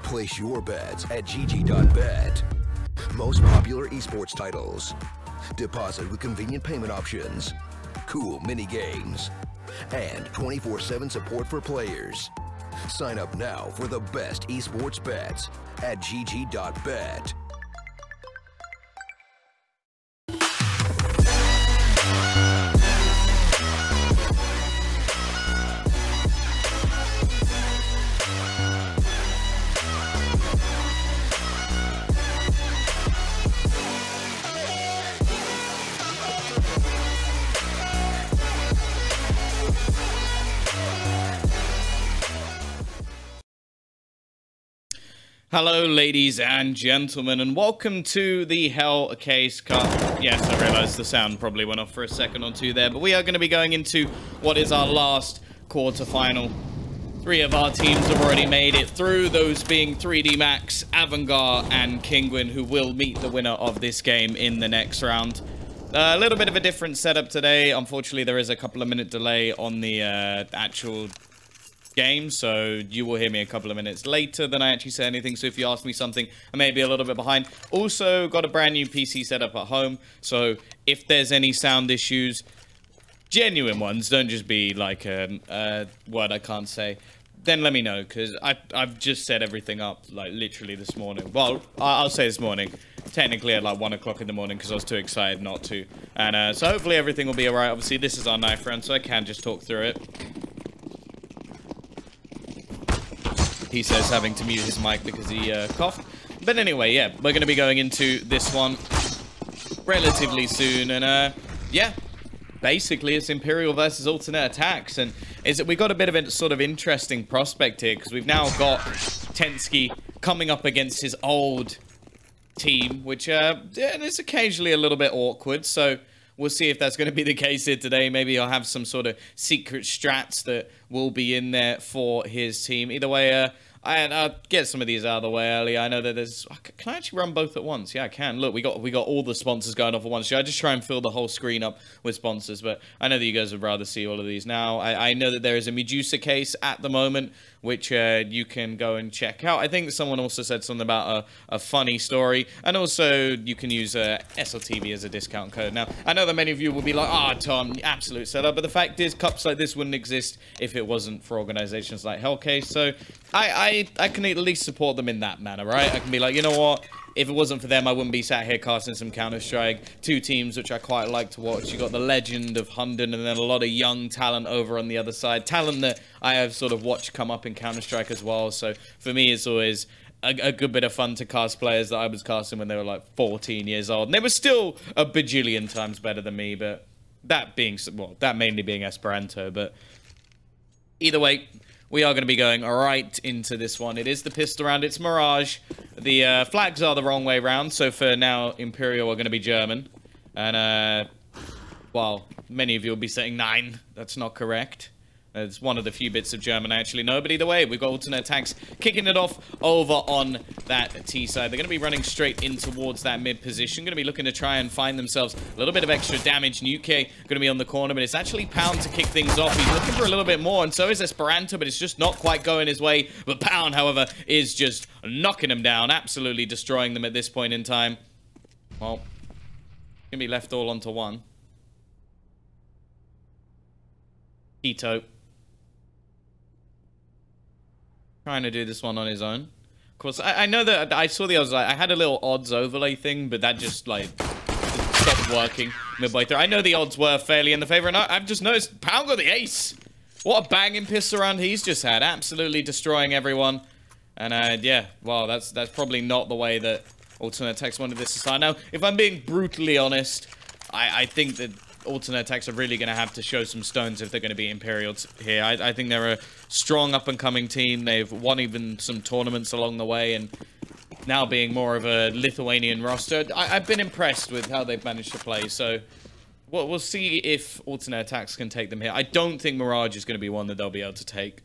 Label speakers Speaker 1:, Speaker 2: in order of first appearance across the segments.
Speaker 1: Place your bets at gg.bet. Most popular esports titles. Deposit with convenient payment options. Cool mini games. And 24/7 support for players. Sign up now for the best esports bets at gg.bet.
Speaker 2: Hello, ladies and gentlemen, and welcome to the Hellcase Cup. Yes, I realize the sound probably went off for a second or two there, but we are going to be going into what is our last quarterfinal. 3 of our teams have already made it through, those being 3D Max, Avangard, and Kingwin, who will meet the winner of this game in the next round. A little bit of a different setup today. Unfortunately, there is a couple of minute delay on the actual game, so you will hear me a couple of minutes later than I actually say anything. So if you ask me something, I may be a little bit behind. Also got a brand new PC setup at home, so if there's any sound issues, genuine ones, don't just be like a word I can't say, then let me know, because I've just set everything up like literally this morning. Well, I'll say this morning, technically at like 1 o'clock in the morning, because I was too excited not to. And so hopefully everything will be alright. Obviously this is our knife round, so I can just talk through it. He says having to mute his mic because he coughed. But anyway, yeah, we're going to be going into this one relatively soon. And yeah, basically it's Imperial versus aTTaX. And we got a bit of a sort of interesting prospect here, because we've now got Tensky coming up against his old team, which is occasionally a little bit awkward. So we'll see if that's going to be the case here today. Maybe I'll have some sort of secret strats that will be in there for his team. Either way, I'll get some of these out of the way early. I know that there's... Can I actually run both at once? Yeah, I can. Look, we got all the sponsors going off at once. Should I just try and fill the whole screen up with sponsors? But I know that you guys would rather see all of these now. I know that there is a Medusa case at the moment, which you can go and check out. I think someone also said something about a funny story. And also, you can use SLTV as a discount code. Now, I know that many of you will be like, "Ah, Tom, absolute setup." But the fact is, cups like this wouldn't exist if it wasn't for organizations like Hellcase. So I can at least support them in that manner, right? I can be like, you know what? If it wasn't for them, I wouldn't be sat here casting some Counter-Strike. 2 teams which I quite like to watch. You got the legend of Hunden, and then a lot of young talent over on the other side. Talent that I have sort of watched come up in Counter-Strike as well. So for me, it's always a good bit of fun to cast players that I was casting when they were like 14 years old. And they were still a bajillion times better than me, but that being, well, that mainly being Esperanto. But either way, we are going to be going right into this one. It is the pistol round. It's Mirage. The flags are the wrong way round. So for now, Imperial are going to be German. And, well, many of you will be saying 9. That's not correct. It's one of the few bits of German I actually know. But either way, we've got aTTaX kicking it off over on that T side. They're going to be running straight in towards that mid position. Going to be looking to try and find themselves a little bit of extra damage. Nuke going to be on the corner, but it's actually Pound to kick things off. He's looking for a little bit more, and so is Esperanto, but it's just not quite going his way. But Pound, however, is just knocking them down, absolutely destroying them at this point in time. Well, going to be left all onto one. Keto trying to do this one on his own. Of course, I know that I saw the odds. I had a little odds overlay thing, but that just like stopped working midway through. I know the odds were fairly in the favor, and I've just noticed Pound got the ace. What a banging pistol round he's just had, absolutely destroying everyone. And yeah, well, that's probably not the way that aTTaX wanted this to start. Now, if I'm being brutally honest, I think that aTTaX are really going to have to show some stones if they're going to be Imperials here. I think they're a strong up-and-coming team. They've won even some tournaments along the way, and now being more of a Lithuanian roster, I've been impressed with how they've managed to play. So we'll see if aTTaX can take them here. I don't think Mirage is going to be one that they'll be able to take.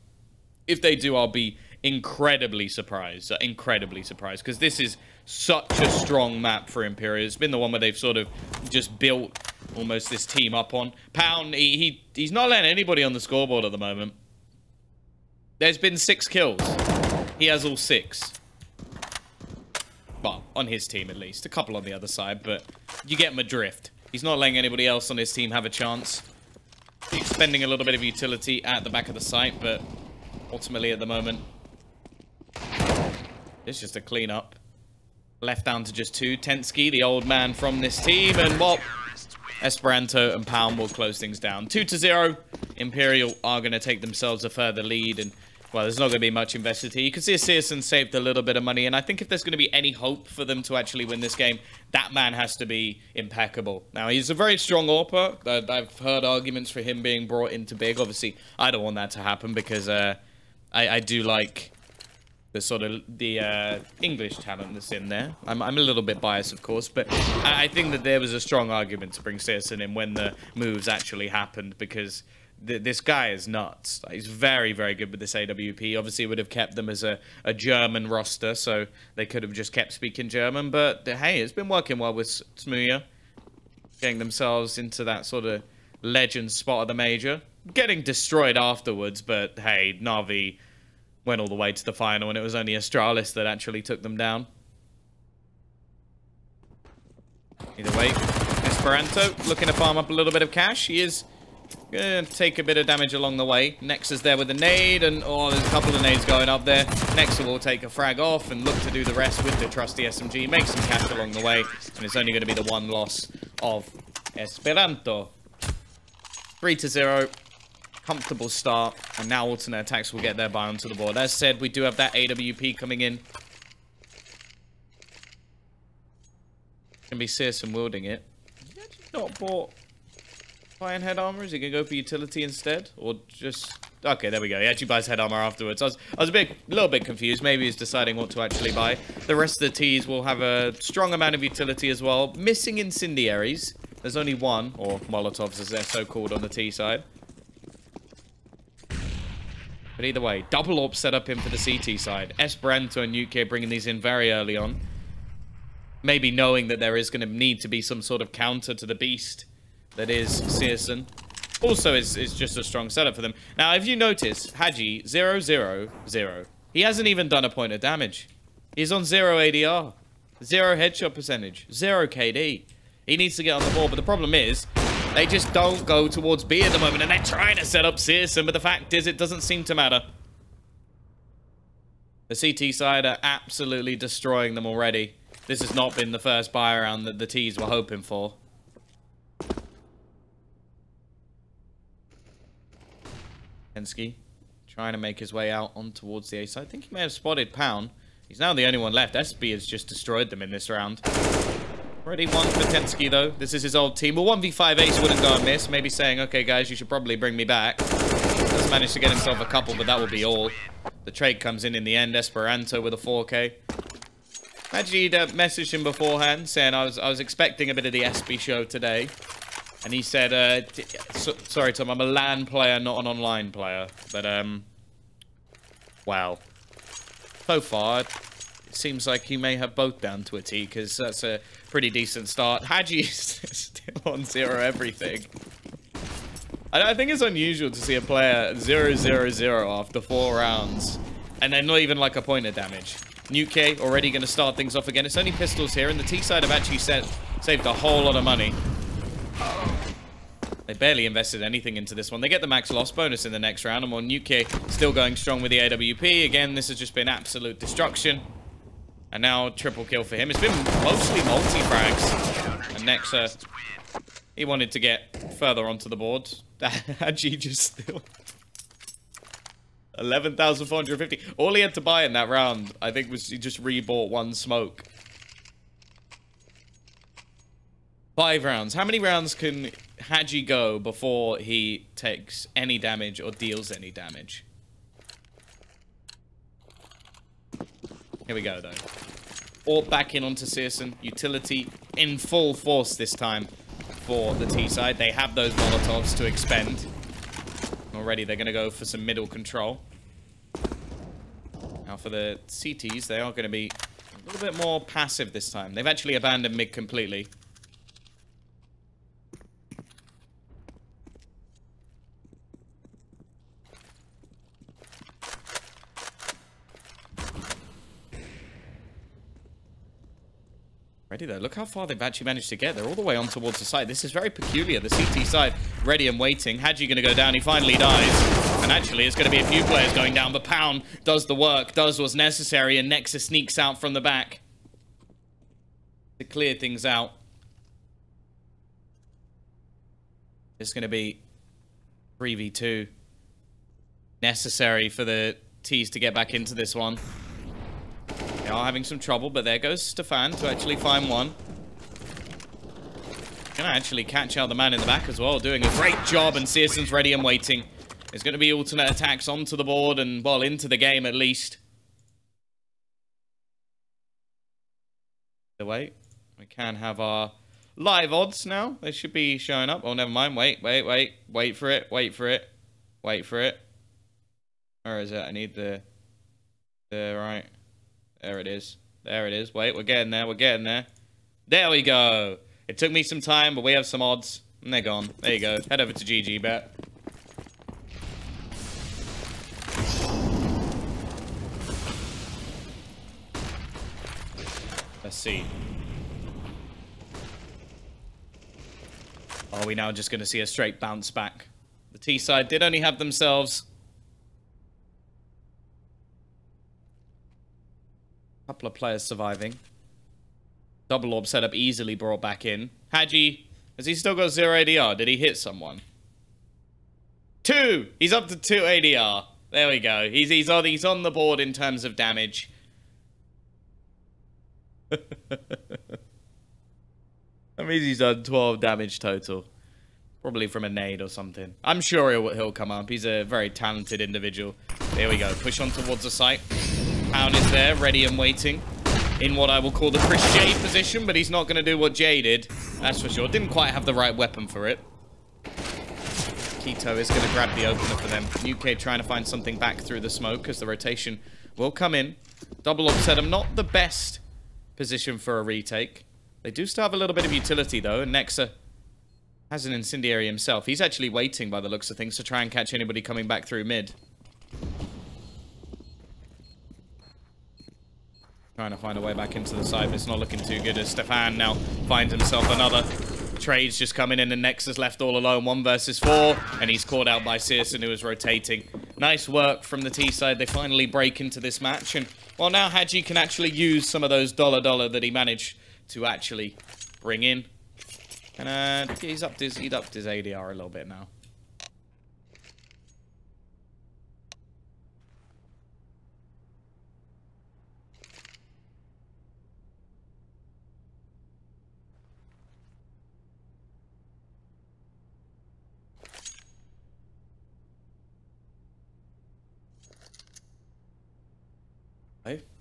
Speaker 2: If they do, I'll be incredibly surprised. Incredibly surprised, because this is such a strong map for Imperial. It's been the one where they've sort of just built almost this team up on. Pound, he's not letting anybody on the scoreboard at the moment. There's been 6 kills. He has all 6. on his team at least. A couple on the other side, but you get my drift. He's not letting anybody else on his team have a chance. He's spending a little bit of utility at the back of the site, but ultimately at the moment, it's just a cleanup. Left down to just 2. Tensky, the old man from this team, and well, Esperanto and Palm will close things down. 2-0. Imperial are going to take themselves a further lead, and well, there's not going to be much invested here. You can see Searson saved a little bit of money, and I think if there's going to be any hope for them to actually win this game, that man has to be impeccable. Now, he's a very strong AWPer. I've heard arguments for him being brought into big. Obviously, I don't want that to happen because I do like the sort of the English talent that's in there. I'm a little bit biased, of course, but I think that there was a strong argument to bring Searson in when the moves actually happened, because this guy is nuts. He's very, very good with this AWP. Obviously, would have kept them as a German roster, so they could have just kept speaking German, but hey, it's been working well with Smuya, getting themselves into that sort of legend spot of the major. Getting destroyed afterwards, but hey, Na'Vi went all the way to the final, and it was only Astralis that actually took them down. Either way, Esperanto looking to farm up a little bit of cash. He is going to take a bit of damage along the way. Nexa's there with a nade, and oh, there's a couple of nades going up there. Nexa will take a frag off and look to do the rest with the trusty SMG. Make some cash along the way, and it's only going to be the one loss of Esperanto. 3-0. Comfortable start, and now alternate attacks will get their buy onto the board. As said, we do have that AWP coming in. Can be Searson wielding it. Has he actually not bought Iron Head Armor? Is he going to go for utility instead? Or just... Okay, there we go. He actually buys head armor afterwards. I was a little bit confused. Maybe he's deciding what to actually buy. The rest of the Ts will have a strong amount of utility as well. Missing incendiaries. There's only one, or Molotovs as they're so called on the T side. But either way, double AWP set up in for the CT side. Esperanto and UK bringing these in very early on. Maybe knowing that there is going to need to be some sort of counter to the beast that is Searson. Also, is just a strong setup for them. Now, if you notice, Haji, 0-0-0. He hasn't even done a point of damage. He's on 0 ADR. 0 headshot percentage. 0 KD. He needs to get on the ball, but the problem is, they just don't go towards B at the moment, and they're trying to set up Searson, but the fact is, it doesn't seem to matter. The CT side are absolutely destroying them already. This has not been the first buy around that the Ts were hoping for. Hensky trying to make his way out on towards the A side. I think he may have spotted Pound. He's now the only one left. SB has just destroyed them in this round. Already one for Tensky, though. This is his old team. Well, 1v5 Ace wouldn't go amiss. Maybe saying, okay, guys, you should probably bring me back. Does manage to get himself a couple, but that will be all. The trade comes in the end. Esperanto with a 4K. Actually, messaged him beforehand, saying I was expecting a bit of the SB show today. And he said, sorry, Tom, I'm a LAN player, not an online player. But, wow. So far, it seems like you may have both down to a T, because that's a pretty decent start. Haji is still on 0 everything. I think it's unusual to see a player 0-0-0 after 4 rounds, and then not even like a point of damage. Nuke already going to start things off again. It's only pistols here, and the T side have actually saved a whole lot of money. They barely invested anything into this one. They get the max loss bonus in the next round, and while Nuke still going strong with the AWP. Again, this has just been absolute destruction. And now triple kill for him. It's been mostly multi-frags. And Nexa, he wanted to get further onto the board. Haji just still 11,450. All he had to buy in that round, I think, was he just rebought one smoke. 5 rounds. How many rounds can Haji go before he takes any damage or deals any damage? Here we go, though. Or back in onto Searson. Utility in full force this time for the T side. They have those Molotovs to expend. Already, they're going to go for some middle control. Now, for the CTs, they are going to be a little bit more passive this time. They've actually abandoned mid completely. Ready though. Look how far they've actually managed to get. They're all the way on towards the side. This is very peculiar. The CT side ready and waiting. Hadji going to go down. He finally dies. And actually, it's going to be a few players going down. But Pound does the work, does what's necessary, and Nexus sneaks out from the back to clear things out. It's going to be 3v2. Necessary for the T's to get back into this one. They are having some trouble, but there goes Stefan to actually find one. Gonna actually catch out the man in the back as well, doing a great job, and Searson's ready and waiting. There's going to be alternate attacks onto the board and, well, into the game at least. Wait, we can have our live odds now. They should be showing up. Oh, never mind. Wait for it. Wait for it. Where is it? I need the right. There it is. There it is. Wait, we're getting there. We're getting there. There we go. It took me some time, but we have some odds. And they're gone. There you go. Head over to GG Bet. Let's see. Are we now just going to see a straight bounce back? The T side did only have themselves couple of players surviving. Double orb setup easily brought back in. Hadji, has he still got 0 ADR? Did he hit someone? 2! He's up to 2 ADR. There we go. He's on the board in terms of damage. That means he's done 12 damage total. Probably from a nade or something. I'm sure he'll come up. He's a very talented individual. There we go. Push on towards the site. Pound is there, ready and waiting. In what I will call the Chris J position, but he's not going to do what Jay did. That's for sure. Didn't quite have the right weapon for it. Keto is going to grab the opener for them. UK trying to find something back through the smoke as the rotation will come in. Double upset him. Not the best position for a retake. They do still have a little bit of utility, though, and Nexa has an incendiary himself. He's actually waiting, by the looks of things, to try and catch anybody coming back through mid. Trying to find a way back into the side, but it's not looking too good as Stefan now finds himself another. Trades just coming in, and Nexus left all alone, 1 versus 4, and he's caught out by Searson, who is rotating. Nice work from the T side. They finally break into this match, and well, now Hadji can actually use some of those dollar that he managed to actually bring in. And he's upped his ADR a little bit now.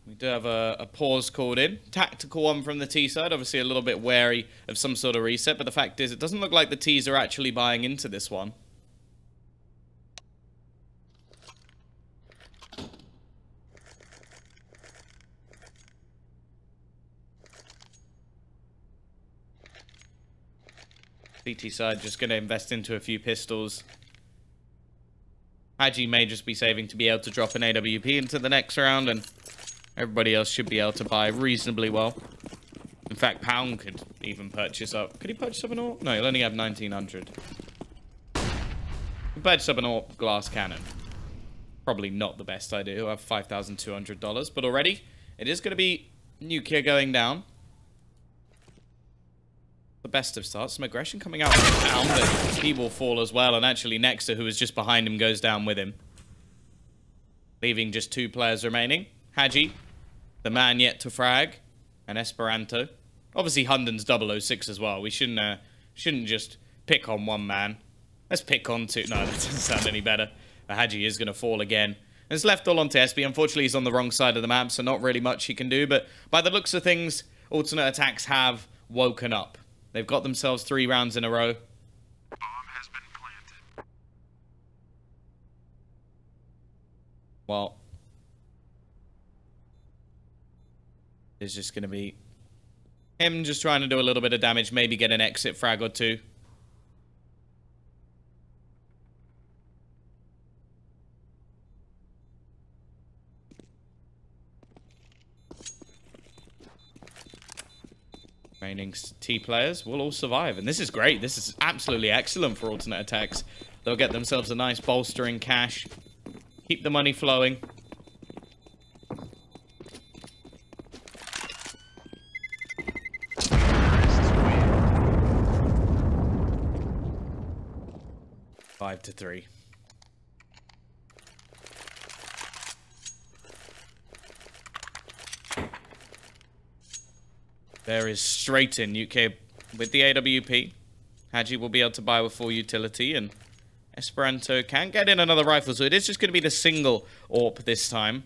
Speaker 2: We do have a pause called in. Tactical one from the T side. Obviously a little bit wary of some sort of reset. But the fact is, it doesn't look like the T's are actually buying into this one. CT side just going to invest into a few pistols. Hadji may just be saving to be able to drop an AWP into the next round, and everybody else should be able to buy reasonably well. In fact, Pound could even purchase up. Could he purchase up an AWP? No, he'll only have 1900. He could purchase up an AWP glass cannon. Probably not the best idea. He'll have $5,200, but already it is going to be nuclear going down. The best of starts. Some aggression coming out from Pound, but he will fall as well. And actually, Nexa, who was just behind him, goes down with him. Leaving just 2 players remaining. Hadji, the man yet to frag, and Esperanto. Obviously, Hunden's 006 as well. We shouldn't just pick on one man. Let's pick on 2. No, that doesn't sound any better. But Hadji is going to fall again. And it's left all on to SB. Unfortunately, he's on the wrong side of the map, so not really much he can do. But by the looks of things, alternate attacks have woken up. They've got themselves 3 rounds in a row.
Speaker 3: Bomb has been planted.
Speaker 2: Well, it's just going to be him just trying to do a little bit of damage, maybe get an exit frag or 2. Remaining T players will all survive. And this is great. This is absolutely excellent for aTTaX. They'll get themselves a nice bolster in cash. Keep the money flowing. Five to 3. There is straight in UK with the AWP. Hadji will be able to buy with full utility, and Esperanto can get in another rifle, so it is just going to be the single AWP this time.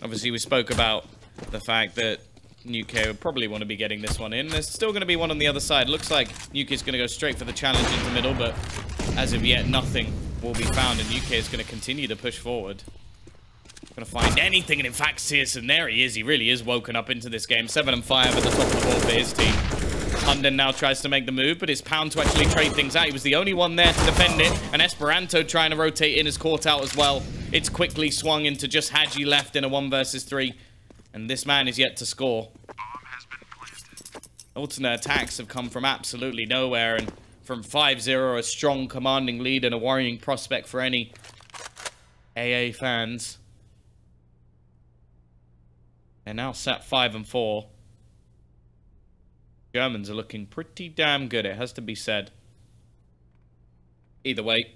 Speaker 2: Obviously, we spoke about the fact that UK would probably want to be getting this one in. There's still going to be one on the other side. Looks like UK is going to go straight for the challenge into middle, but as of yet, nothing will be found, and UK is going to continue to push forward. Going to find anything, and in fact, Searson, there he is. He really is woken up into this game. 7 and 5 at the top of the board for his team. Hunden now tries to make the move, but it's Pound to actually trade things out. He was the only one there to defend it, and Esperanto trying to rotate in is caught out as well. It's quickly swung into just Hadji left in a 1 versus 3, and this man is yet to score. aTTaX have come from absolutely nowhere, and from 5-0, a strong commanding lead and a worrying prospect for any AA fans. They're now set 5 and 4. Germans are looking pretty damn good, it has to be said. Either way,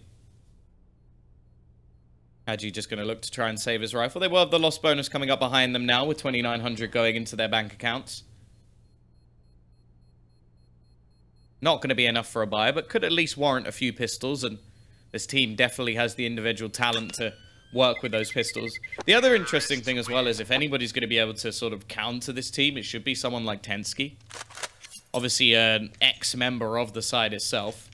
Speaker 2: Hadji just going to look to try and save his rifle. They will have the loss bonus coming up behind them now with 2,900 going into their bank accounts. Not going to be enough for a buy, but could at least warrant a few pistols, and this team definitely has the individual talent to work with those pistols. The other interesting thing as well is if anybody's going to be able to sort of counter this team, it should be someone like Tensky. Obviously an ex-member of the side itself.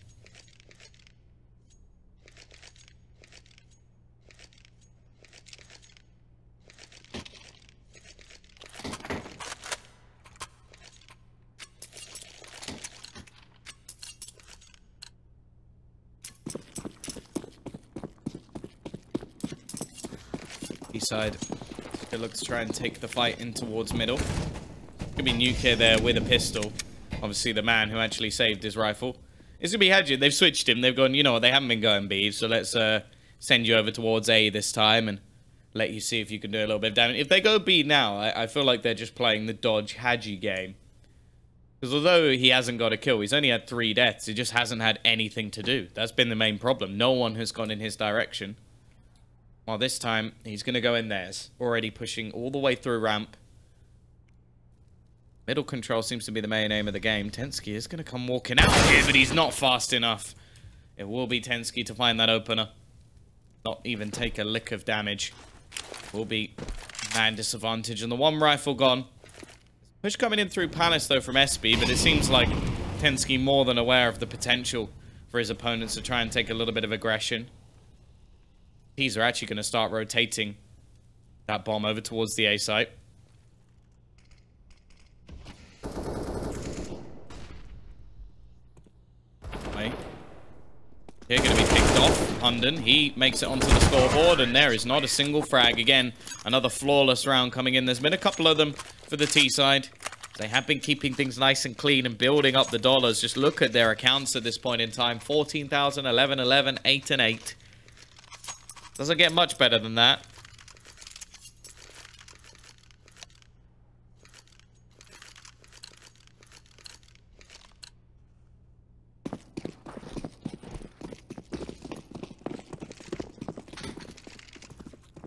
Speaker 2: Side still looks to try and take the fight in towards middle. Could be Nuke there with a pistol. Obviously the man who actually saved his rifle. It's gonna be Hadji. They've switched him. They've gone, you know what, they haven't been going B, so let's send you over towards A this time and let you see if you can do a little bit of damage. If they go B now, I feel like they're just playing the dodge Hadji game. Because although he hasn't got a kill, he's only had 3 deaths. He just hasn't had anything to do. That's been the main problem. No one has gone in his direction. Well, this time, he's going to go in theirs. Already pushing all the way through ramp. Middle control seems to be the main aim of the game. Tensky is going to come walking out here, but he's not fast enough. It will be Tensky to find that opener. Not even take a lick of damage. Will be man disadvantage, and the 1 rifle gone. Push coming in through Palace, though, from SB, but it seems like Tensky more than aware of the potential for his opponents to try and take a little bit of aggression. These are actually going to start rotating that bomb over towards the A site. Right. They're going to be picked off. Hunden, he makes it onto the scoreboard, and there is not a single frag. Again, another flawless round coming in. There's been a couple of them for the T side. They have been keeping things nice and clean and building up the dollars. Just look at their accounts at this point in time. 14,000, 11, 11, 8 and 8. Doesn't get much better than that.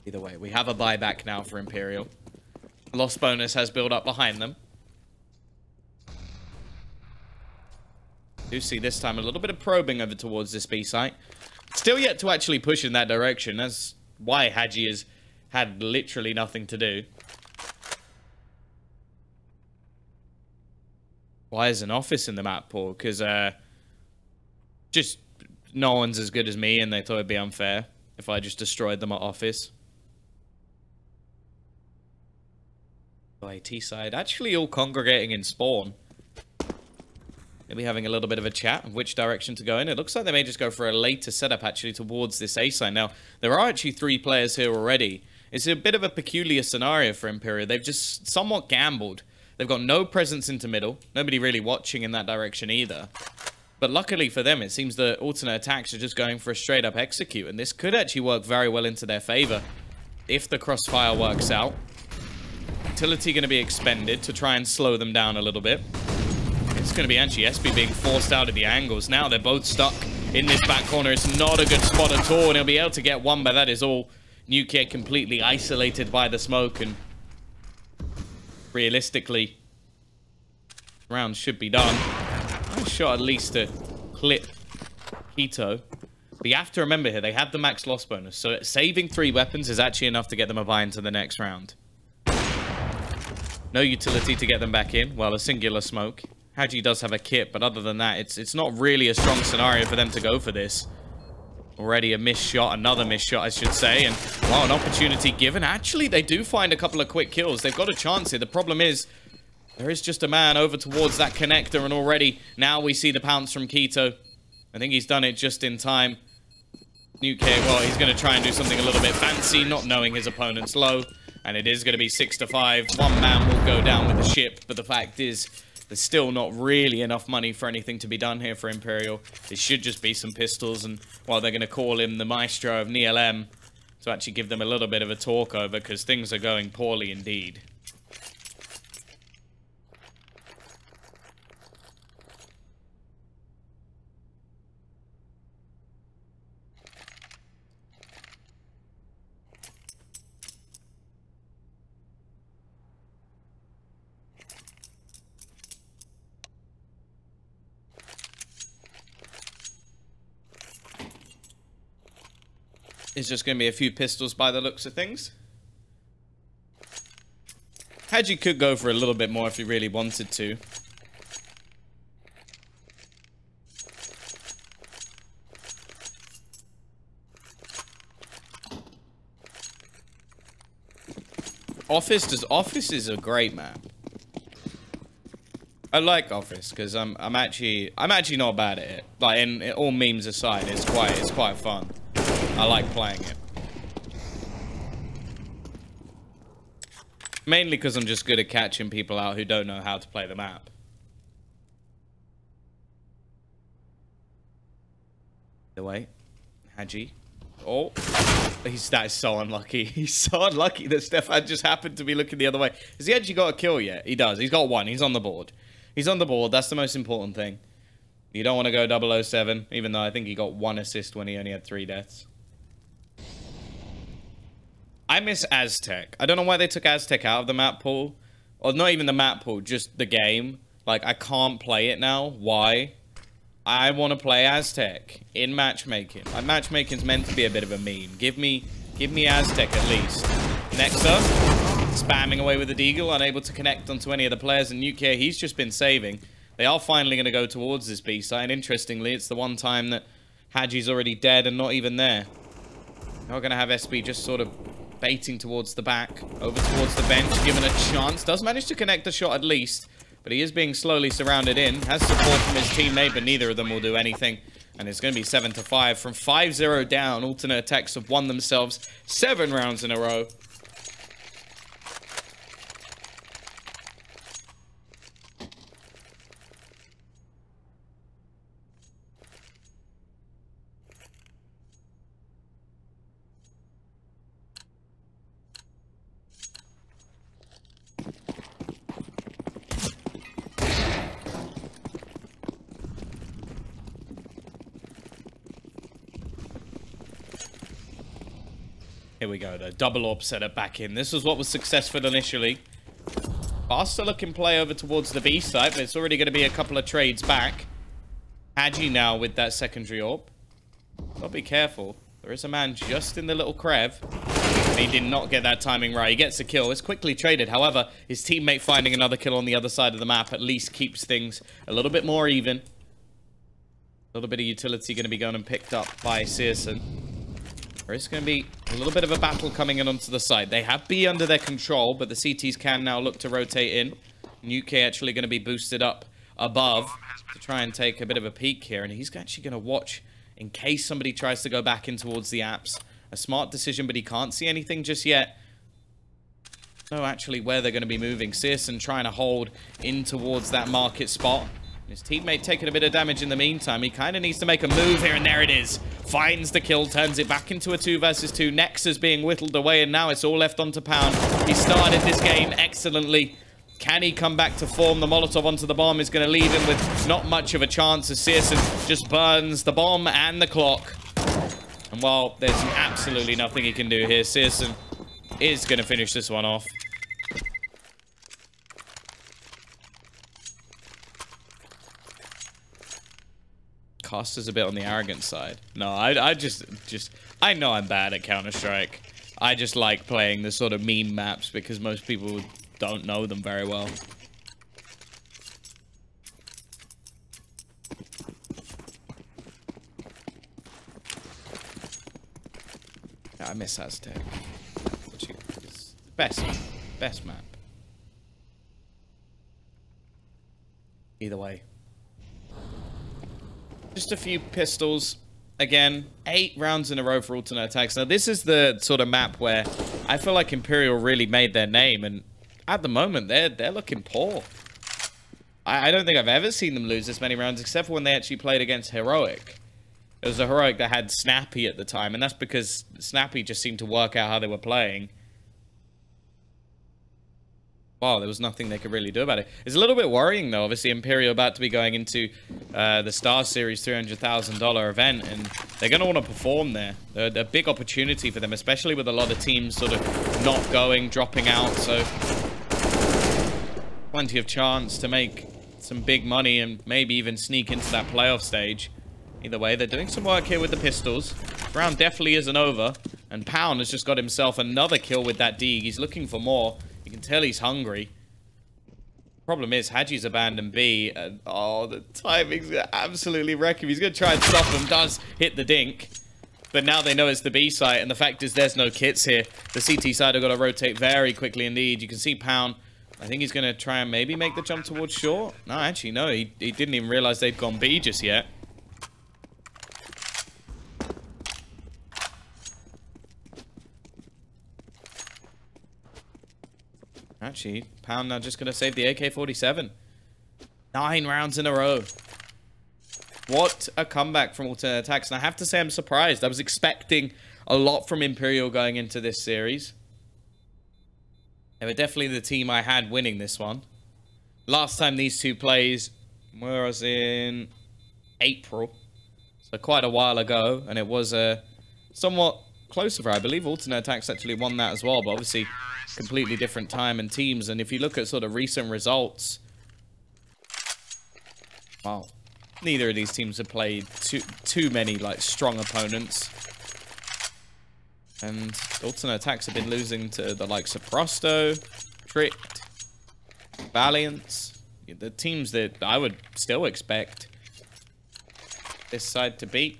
Speaker 2: Either way, we have a buyback now for Imperial. Loss bonus has built up behind them. Do see this time a little bit of probing over towards this B site. Still yet to actually push in that direction. That's why Hadji has had literally nothing to do. Why is an office in the map pool? Because just no one's as good as me, and they thought it'd be unfair if I just destroyed them at office. IT side actually all congregating in spawn. Maybe having a little bit of a chat of which direction to go in. It looks like they may just go for a later setup, actually, towards this A side. Now, there are actually 3 players here already. It's a bit of a peculiar scenario for Imperial. They've just somewhat gambled They've got no presence into middle. Nobody really watching in that direction either. But luckily for them, it seems the alternate attacks are just going for a straight-up execute. And this could actually work very well into their favor if the crossfire works out. Utility going to be expended to try and slow them down a little bit. It's going to be actually SB being forced out of the angles. Now they're both stuck in this back corner. It's not a good spot at all. And he'll be able to get one, but that is all. Nuclear completely isolated by the smoke. And realistically, round should be done. Nice shot at least to clip Keto. But you have to remember here, they have the max loss bonus. So saving 3 weapons is actually enough to get them a buy into the next round. No utility to get them back in. Well, a singular smoke. Haji does have a kit, but other than that, it's not really a strong scenario for them to go for this. Already a missed shot, another missed shot, I should say. And, wow, an opportunity given. Actually, they do find a couple of quick kills. They've got a chance here. The problem is, there is just a man over towards that connector, and already now we see the pounce from Keto. I think he's done it just in time. Nuke, well, he's going to try and do something a little bit fancy, not knowing his opponent's low. And it is going to be 6-5. One man will go down with the ship, but the fact is, there's still not really enough money for anything to be done here for Imperial. It should just be some pistols, and, well, they're going to call him the maestro of NLM to actually give them a little bit of a talk over, because things are going poorly indeed. It's just going to be a few pistols by the looks of things. Haji could go for a little bit more if he really wanted to. Office is a great map. I like Office because I'm actually not bad at it. Like, in all memes aside, it's quite fun. I like playing it. Mainly because I'm just good at catching people out who don't know how to play the map. The way, Haji. Oh, that is so unlucky. He's so unlucky that Stefan just happened to be looking the other way. Has he actually got a kill yet? He does. He's got one. He's on the board. He's on the board. That's the most important thing. You don't want to go 007, even though I think he got 1 assist when he only had 3 deaths. I miss aTTaX. I don't know why they took aTTaX out of the map pool. Or not even the map pool, just the game. Like, I can't play it now. Why? I want to play aTTaX in matchmaking. Like, matchmaking's meant to be a bit of a meme. Give me aTTaX at least. Next up, spamming away with the Deagle, unable to connect onto any of the players. And Nuke, he's just been saving. They are finally going to go towards this B site. And interestingly, it's the one time that Haji's already dead and not even there. Now we're going to have SB just sort of baiting towards the back, over towards the bench, given a chance. Does manage to connect the shot at least, but he is being slowly surrounded in. Has support from his teammate, but neither of them will do anything. And it's going to be 7-5. From 5-0 down, alternate attacks have won themselves 7 rounds in a row. Here we go, the double orb setup back in. This was what was successful initially. Faster looking play over towards the B site, but it's already going to be a couple of trades back. Haji now with that secondary orb. I'll be careful. There is a man just in the little crev. He did not get that timing right. He gets a kill. It's quickly traded. However, his teammate finding another kill on the other side of the map at least keeps things a little bit more even. A little bit of utility going to be going and picked up by Searson. There is going to be a little bit of a battle coming in onto the side. They have B under their control, but the CTs can now look to rotate in. Nuke actually going to be boosted up above to try and take a bit of a peek here. And he's actually going to watch in case somebody tries to go back in towards the apps. A smart decision, but he can't see anything just yet. know actually where they're going to be moving. Searson trying to hold in towards that market spot. His teammate taking a bit of damage in the meantime. He kind of needs to make a move here, and there it is. Finds the kill, turns it back into a 2 versus 2. Nexus being whittled away, and now it's all left onto Pound. He started this game excellently. Can he come back to form? The Molotov onto the bomb is going to leave him with not much of a chance as Searson just burns the bomb and the clock. And while there's absolutely nothing he can do here, Searson is going to finish this one off. Costa's a bit on the arrogant side. No, I just I know I'm bad at Counter-Strike. I just like playing the sort of meme maps because most people don't know them very well. I miss aTTaX. It's the best map. Either way. Just a few pistols. Again, 8 rounds in a row for aTTaX. Now, this is the sort of map where I feel like Imperial really made their name, and at the moment, they're looking poor. I don't think I've ever seen them lose this many rounds, except for when they actually played against Heroic. It was a Heroic that had Snappy at the time, and that's because Snappy just seemed to work out how they were playing. Wow, there was nothing they could really do about it. It's a little bit worrying, though. Obviously, Imperial about to be going into the Star Series $300,000 event, and they're going to want to perform there. A big opportunity for them, especially with a lot of teams sort of not going, dropping out. So, plenty of chance to make some big money and maybe even sneak into that playoff stage. Either way, they're doing some work here with the pistols. Round definitely isn't over, and Pound has just got himself another kill with that Deeg. He's looking for more. You can tell he's hungry. Problem is, Haji's abandoned B. And, oh, the timing's gonna absolutely wreck him. He's going to try and stop him. Does hit the dink. But now they know it's the B site. And the fact is, there's no kits here. The CT side have got to rotate very quickly indeed. You can see Pound. I think he's going to try and maybe make the jump towards short. No, actually, no. He didn't even realize they'd gone B just yet. Actually, Pound now just going to save the AK-47. 9 rounds in a row. What a comeback from aTTaX. And I have to say I'm surprised. I was expecting a lot from Imperial going into this series. They were definitely the team I had winning this one. Last time these two plays was in April. So quite a while ago. And it was somewhat closer for, I believe aTTaX actually won that as well. But obviously, completely different time and teams. And if you look at sort of recent results, wow, neither of these teams have played too many like strong opponents. And aTTaX have been losing to the likes of Prosto, Tricked, Valiance, the teams that I would still expect this side to beat.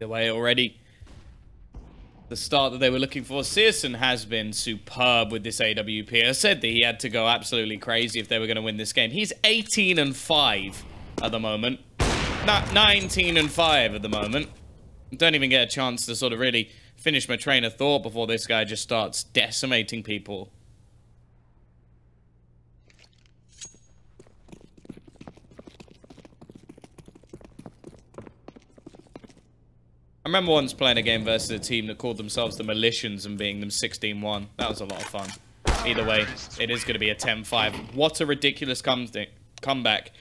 Speaker 2: Way already. The start that they were looking for. Searson has been superb with this AWP. I said that he had to go absolutely crazy if they were going to win this game. He's 18-5 at the moment. Not 19-5 at the moment. Don't even get a chance to sort of really finish my train of thought before this guy just starts decimating people. I remember once playing a game versus a team that called themselves the Militians and beating them 16-1. That was a lot of fun. Either way, it is going to be a 10-5. What a ridiculous comeback.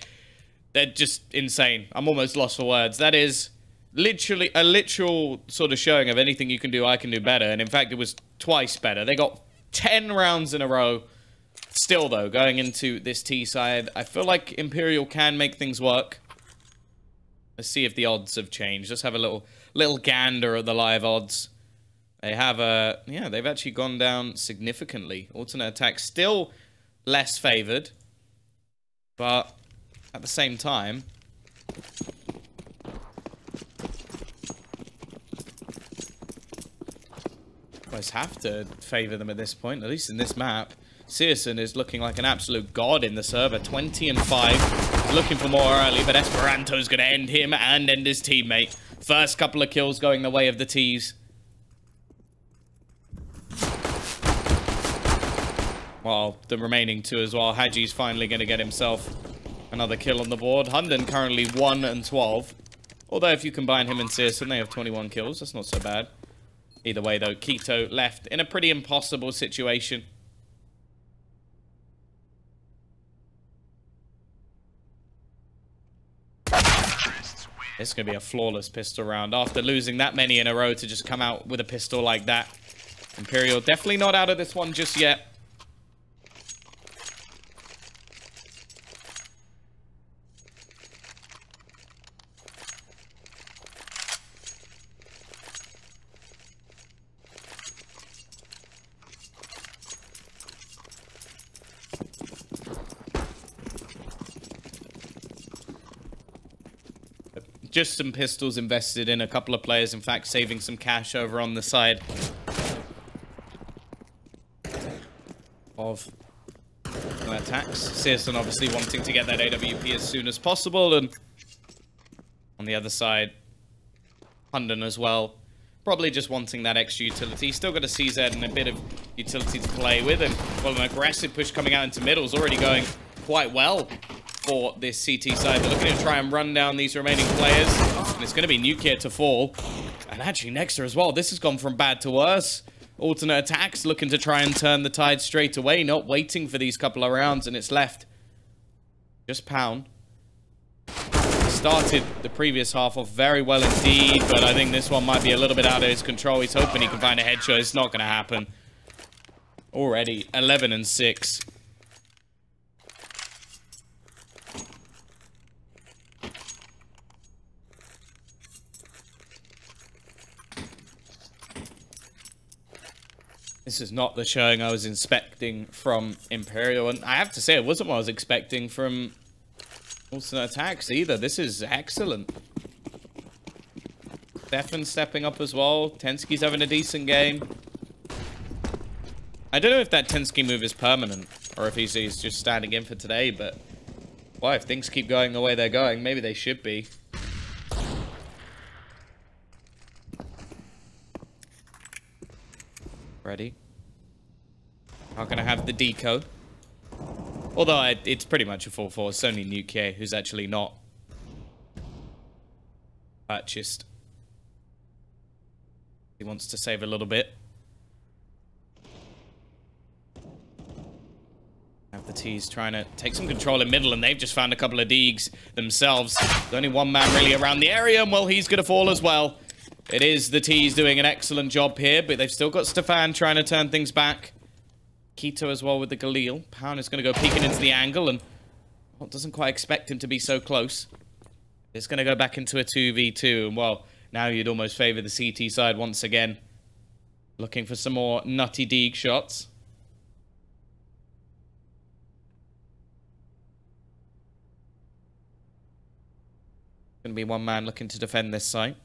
Speaker 2: They're just insane. I'm almost lost for words. That is literally a literal sort of showing of anything you can do, I can do better. And in fact, it was twice better. They got 10 rounds in a row. Still, though, going into this T side, I feel like Imperial can make things work. Let's see if the odds have changed. Let's have a little gander at the live odds. They have yeah, they've actually gone down significantly. aTTaX still less favored, but at the same time, almost have to favor them at this point, at least in this map. Searson is looking like an absolute god in the server. 20 and 5. He's looking for more early, but Esperanto's going to end him and end his teammate. First couple of kills going the way of the T's. Well, the remaining 2 as well. Haji's finally going to get himself another kill on the board. Hunden currently 1 and 12. Although if you combine him and Searson, they have 21 kills. That's not so bad. Either way, though, Keto left in a pretty impossible situation. It's going to be a flawless pistol round. After losing that many in a row to just come out with a pistol like that. Imperial definitely not out of this one just yet. Just some pistols invested in a couple of players. In fact, saving some cash over on the side of aTTaX. Searson obviously wanting to get that AWP as soon as possible. And on the other side, Hunden as well. Probably just wanting that extra utility. Still got a CZ and a bit of utility to play with. And, well, an aggressive push coming out into middle is already going quite well for this CT side. They're looking to try and run down these remaining players. And it's going to be Nuclear to fall. And actually Nexter as well. This has gone from bad to worse. Alternate attacks looking to try and turn the tide straight away. Not waiting for these couple of rounds. And it's left just Pound. Started the previous half off very well indeed. But I think this one might be a little bit out of his control. He's hoping he can find a headshot. It's not going to happen. Already 11 and 6. This is not the showing I was expecting from Imperial. And I have to say, it wasn't what I was expecting from alternate attacks either. This is excellent. Stefan stepping up as well. Tensky's having a decent game. I don't know if that Tensky move is permanent or if he's just standing in for today, but well, if things keep going the way they're going, maybe they should be. Ready. Not going to have the deco. Although it's pretty much a full force. It's only Nuke who's actually not purchased. He wants to save a little bit. Have the T's trying to take some control in middle, and they've just found a couple of Deegs themselves. There's only one man really around the area, and well, he's going to fall as well. It is the T's doing an excellent job here, but they've still got Stefan trying to turn things back. Keto as well with the Galil. Pound is going to go peeking into the angle, and well, doesn't quite expect him to be so close. It's going to go back into a 2v2, and well, now you'd almost favor the CT side once again. Looking for some more nutty Deeg shots. Going to be one man looking to defend this site.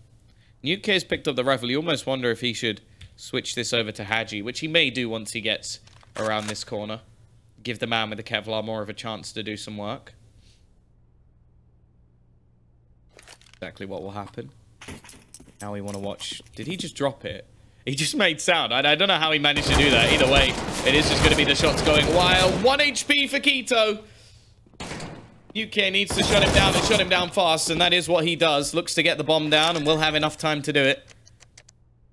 Speaker 2: Nuke has picked up the rifle. You almost wonder if he should switch this over to Haji, which he may do once he gets around this corner. Give the man with the Kevlar more of a chance to do some work. Exactly what will happen. Now we want to watch. Did he just drop it? He just made sound. I don't know how he managed to do that. Either way, it is just going to be the shots going wild. 1 HP for Keto. UK needs to shut him down and shut him down fast, and that is what he does. Looks to get the bomb down, and will have enough time to do it.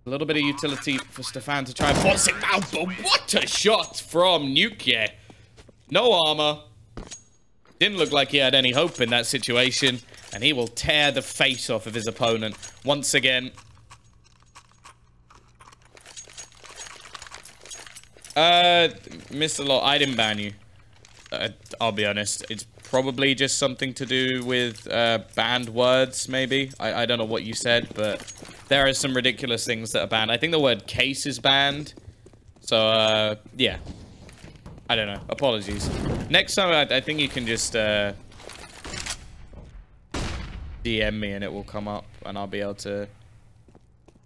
Speaker 2: A little bit of utility for Stefan to try and force it down, but what a shot from Nuke. No armor. Didn't look like he had any hope in that situation, and he will tear the face off of his opponent once again. Missed a lot. I didn't ban you. I'll be honest. It's probably just something to do with banned words, maybe. I don't know what you said, but there are some ridiculous things that are banned. I think the word case is banned. So, yeah. I don't know. Apologies. Next time, I think you can just DM me and it will come up, and I'll be able to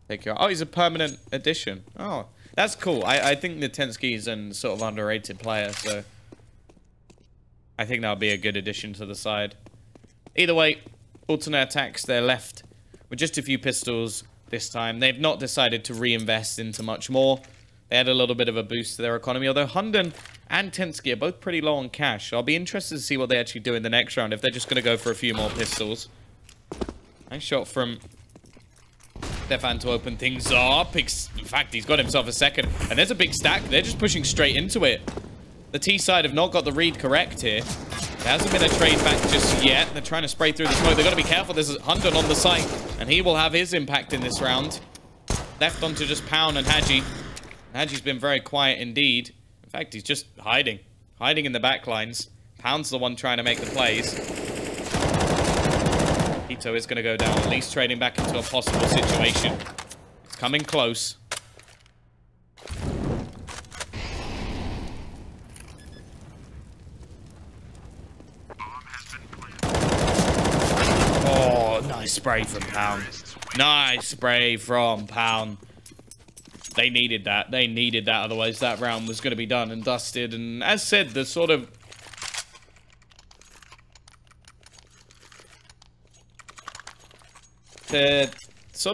Speaker 2: take you out. Oh, he's a permanent addition. Oh, That's cool. I think the Tensky's a sort of underrated player, so I think that'll be a good addition to the side. Either way, alternate aTTaX, they're left with just a few pistols this time. They've not decided to reinvest into much more. They had a little bit of a boost to their economy, although Hunden and Tensky are both pretty low on cash. So I'll be interested to see what they actually do in the next round, if they're just going to go for a few more pistols. Nice shot from Stefan to open things up. In fact, he's got himself a second. And there's a big stack. They're just pushing straight into it. The T side have not got the read correct here. There hasn't been a trade back just yet. They're trying to spray through the smoke. They've got to be careful. There's Hunden on the site, and he will have his impact in this round. Left onto just Pound and Hadji. Hadji's been very quiet indeed. In fact, he's just hiding. Hiding in the back lines. Pound's the one trying to make the plays. Ito is going to go down, at least trading back into a possible situation. It's coming close. Oh, nice spray from Pound. Nice spray from Pound. They needed that. They needed that. Otherwise, that round was going to be done and dusted. And as said, the sort of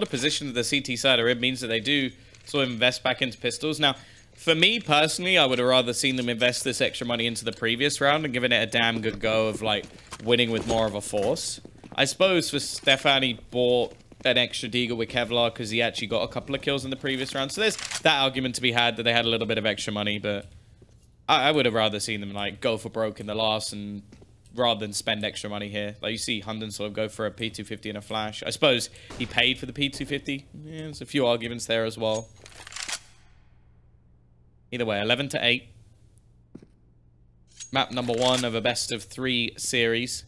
Speaker 2: position that the CT side are in means that they do sort of invest back into pistols. Now, for me personally, I would have rather seen them invest this extra money into the previous round and given it a damn good go of like winning with more of a force. I suppose for Stefan, he bought an extra deagle with Kevlar because he actually got a couple of kills in the previous round. So there's that argument to be had that they had a little bit of extra money, but I would have rather seen them like go for broke in the last and rather than spend extra money here. Like you see Hunden sort of go for a P250 and a flash. I suppose he paid for the P250. Yeah, there's a few arguments there as well. Either way, 11-8. Map number 1 of a best of 3 series.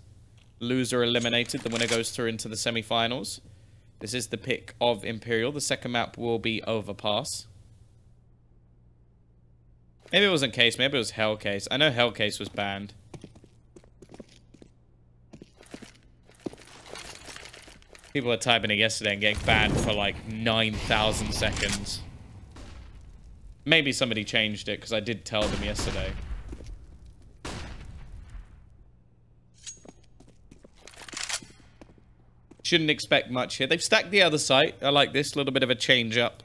Speaker 2: Loser eliminated. The winner goes through into the semi-finals. This is the pick of Imperial. The second map will be Overpass. Maybe it wasn't Case. Maybe it was Hellcase. I know Hellcase was banned. People were typing it yesterday and getting banned for like 9,000 seconds. Maybe somebody changed it because I did tell them yesterday. Shouldn't expect much here. They've stacked the other site. I like this. A little bit of a change up.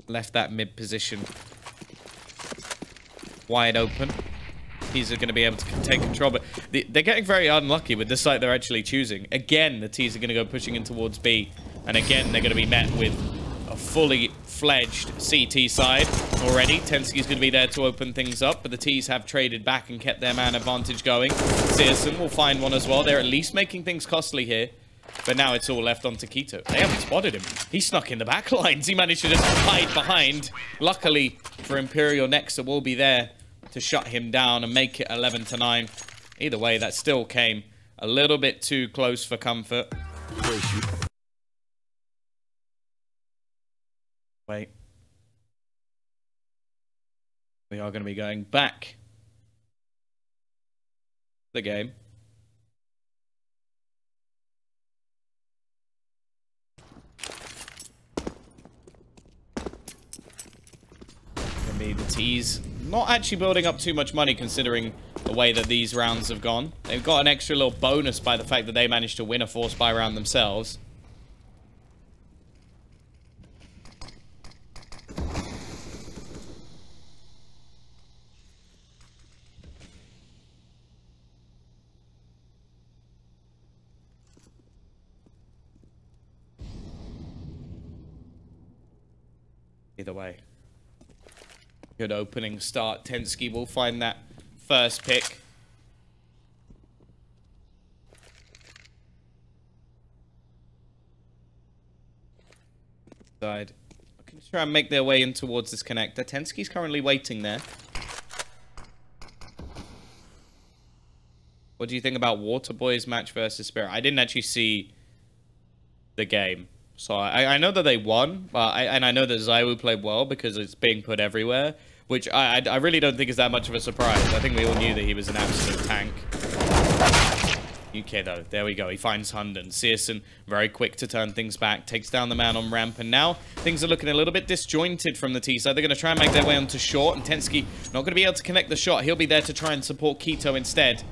Speaker 2: Left that mid position wide open. T's are going to be able to take control, but they're getting very unlucky with the site they're actually choosing. Again, the T's are going to go pushing in towards B, and again, they're going to be met with a fully fledged CT side already. Tensky's going to be there to open things up, but the T's have traded back and kept their man advantage going. Searson will find one as well. They're at least making things costly here, but now it's all left on Taquito. They haven't spotted him. He snuck in the back lines. He managed to just hide behind. Luckily for Imperial, Nexa will be there to shut him down and make it 11-9. Either way, that still came a little bit too close for comfort. Wait. We are going to be going back the game. The T's not actually building up too much money considering the way that these rounds have gone. They've got an extra little bonus by the fact that they managed to win a force buy round themselves. Either way. Good opening start. Tensky will find that first pick. Side. I can try and make their way in towards this connector. Tensky's currently waiting there. What do you think about Waterboy's match versus Spirit? I didn't actually see the game. So I know that they won, but I know that Zaiwu played well because it's being put everywhere, which I really don't think is that much of a surprise. I think we all knew that he was an absolute tank. Okay, though. There we go. He finds Hunden. Searson, very quick to turn things back. Takes down the man on ramp. And now things are looking a little bit disjointed from the T side. They're going to try and make their way onto short. And Tensky not going to be able to connect the shot. He'll be there to try and support Keto instead.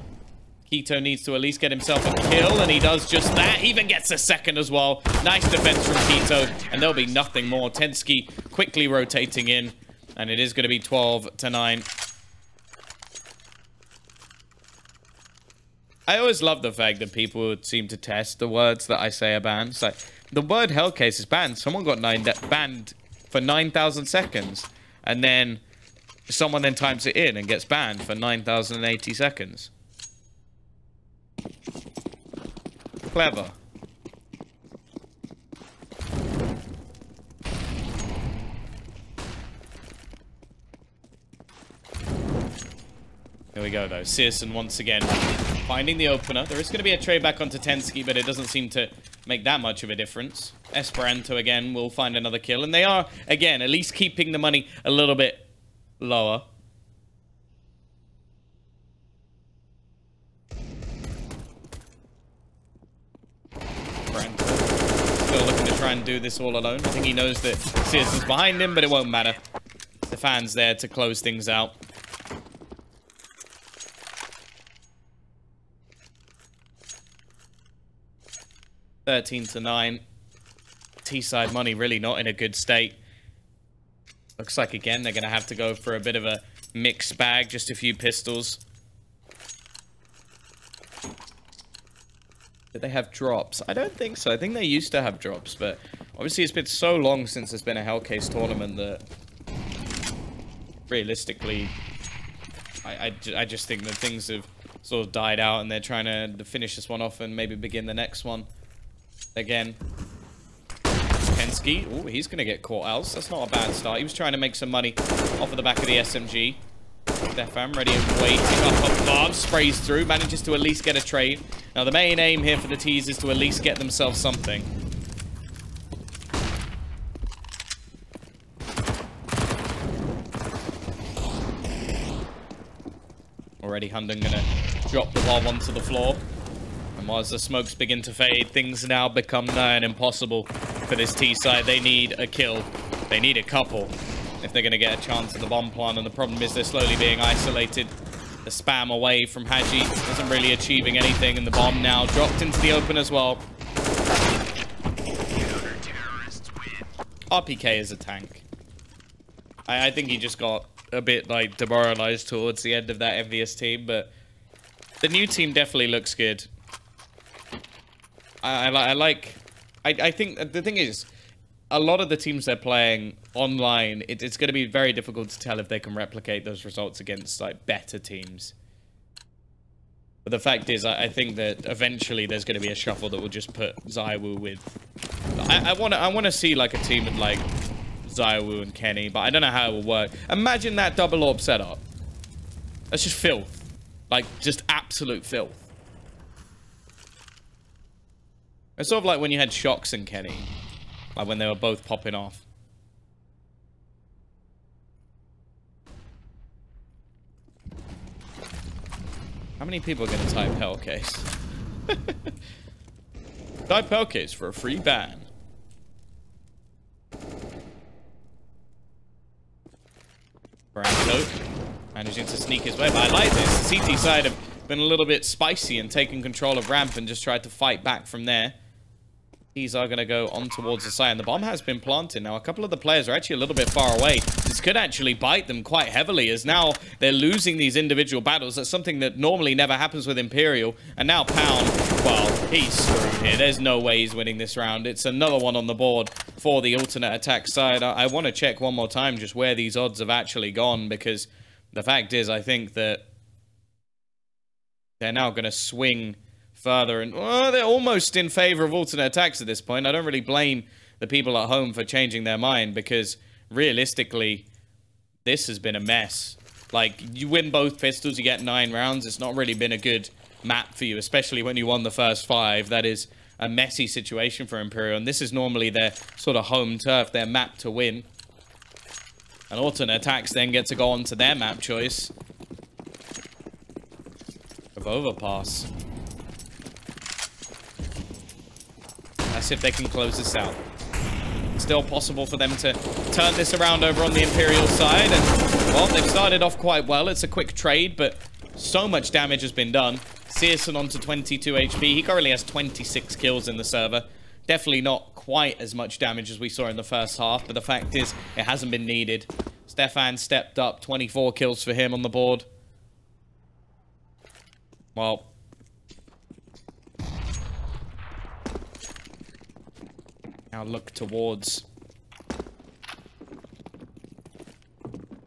Speaker 2: Keto needs to at least get himself a kill. And he does just that. He even gets a second as well. Nice defense from Keto. And there'll be nothing more. Tensky quickly rotating in. And it is going to be 12-9. I always love the fact that people would seem to test the words that I say are banned. It's like, the word Hellcase is banned. Someone got banned for 9,000 seconds. And then someone then types it in and gets banned for 9,080 seconds. Clever. Here we go, though. Searson once again finding the opener. There is going to be a trade back onto Tensky, but it doesn't seem to make that much of a difference. Esperanto, again, will find another kill. And they are, again, at least keeping the money a little bit lower. Esperanto still looking to try and do this all alone. I think he knows that Searson's behind him, but it won't matter. The fan's there to close things out. (13-9). T-side money really not in a good state. Looks like, again, they're going to have to go for a bit of a mixed bag. Just a few pistols. Did they have drops? I don't think so. I think they used to have drops, but obviously it's been so long since there's been a Hellcase tournament that realistically, I just think that things have sort of died out and they're trying to finish this one off and maybe begin the next one. Again, Tensky. Oh, he's going to get caught else. That's not a bad start. He was trying to make some money off of the back of the SMG. Stefan ready and waiting up above. Sprays through. Manages to at least get a trade. Now, the main aim here for the T's is to at least get themselves something. Already Hunden going to drop the bomb onto the floor. And as the smokes begin to fade, things now become nigh and impossible for this T side. They need a kill. They need a couple if they're going to get a chance at the bomb plant. And the problem is they're slowly being isolated. The spam away from Haji isn't really achieving anything. And the bomb now dropped into the open as well. RPK is a tank. I think he just got a bit like demoralized towards the end of that envious team. But the new team definitely looks good. I think the thing is, a lot of the teams they're playing online, it's going to be very difficult to tell if they can replicate those results against like better teams. But the fact is, I think that eventually there's going to be a shuffle that will just put Zaiwu with. I want to see like a team with like Zaiwu and Kenny, but I don't know how it will work. Imagine that double orb setup. That's just filth, like just absolute filth. It's sort of like when you had Shox and Kenny. Like when they were both popping off. How many people are going to type Hellcase? Type Hellcase for a free ban. Branco managing to sneak his way. But I like this. The CT side have been a little bit spicy and taken control of ramp and just tried to fight back from there. These are going to go on towards the side. And the bomb has been planted. Now, a couple of the players are actually a little bit far away. This could actually bite them quite heavily, as now they're losing these individual battles. That's something that normally never happens with Imperial. And now Pound, well, he's screwed here. There's no way he's winning this round. It's another one on the board for the alternate attack side. I want to check one more time just where these odds have actually gone, because the fact is, I think that they're now going to swing further, and they're almost in favor of alternate attacks at this point. I don't really blame the people at home for changing their mind, because realistically, this has been a mess. Like, you win both pistols, you get 9 rounds. It's not really been a good map for you, especially when you won the first 5. That is a messy situation for Imperial, and this is normally their sort of home turf, their map to win. And alternate attacks then get to go on to their map choice of Overpass. see if they can close this out. Still possible for them to turn this around over on the Imperial side. And, well, they've started off quite well. It's a quick trade, but so much damage has been done. Searson onto 22 HP. He currently has 26 kills in the server. Definitely not quite as much damage as we saw in the first half, but the fact is, it hasn't been needed. Stefan stepped up, 24 kills for him on the board. Well, now look towards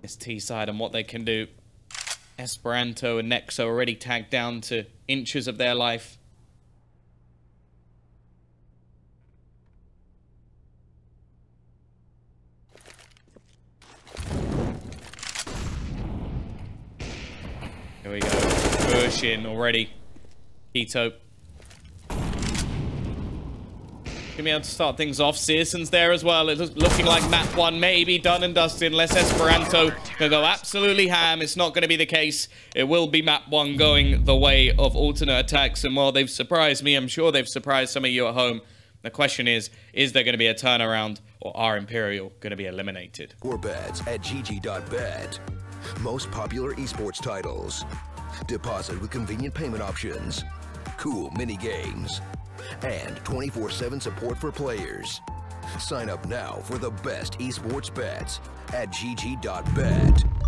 Speaker 2: this T side and what they can do. Esperanto and Nexo already tagged down to inches of their life. Here we go. Push in already. Keto. Gonna be able to start things off. Searson's there as well. It's looking like map 1 maybe done and dusted unless Esperanto can go absolutely ham. It's not going to be the case. It will be map 1 going the way of alternate attacks. And while they've surprised me, I'm sure they've surprised some of you at home. The question is there going to be a turnaround or are Imperial going to be eliminated?
Speaker 1: Or bets at gg.bet. Most popular esports titles. Deposit with convenient payment options. Cool mini games. And 24/7 support for players. Sign up now for the best esports bets at gg.bet.